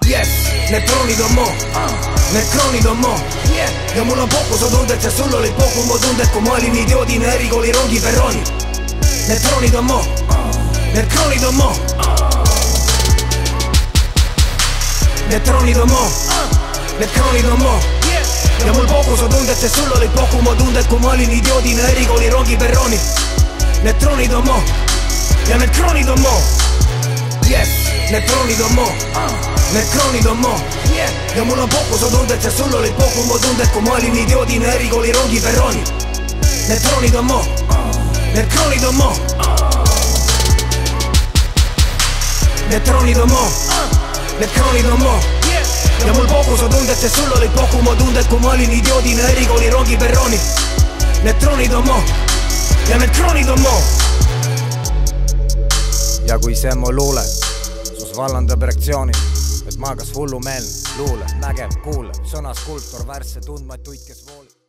Yes, need kroonid on mu, need kroonid on mu ja mul on pohkusatunded, sest sul oli pohkumu tunded, kui ma olin idioodina erikooli rongiperroonil. Need kroonid on mu, need kroonid on mu, need kroonid on mu, need kroonid on mu ja mul pohkusatunded, sest sul oli pohkumu tunded, kui ma olin idioodina erikooli rongiperroonil. Need kroonid on mu ja need kroonid on mu. Yes, need kroonid on mu, need kroonid on mu ja mul on pohkusatunded, sest sul olid pohkumu tunded, kui ma olin idioodina erikooli rongiperroonil. Need kroonid on mu, need kroonid on mu, need kroonid on mu, need kroonid on mu ja mul pohkusatunded, sest sul olid pohkumu tunded, kui ma olin idioodina erikooli rongiperroonil. Need kroonid on mu ja need kroonid on mu. Ja kui see mu luule sus vallandab reaktsioonid, et ma kas hullumeelne, luule, nägev, kuulev, sõnas kultur, värsse tundmatuid, kes voolib.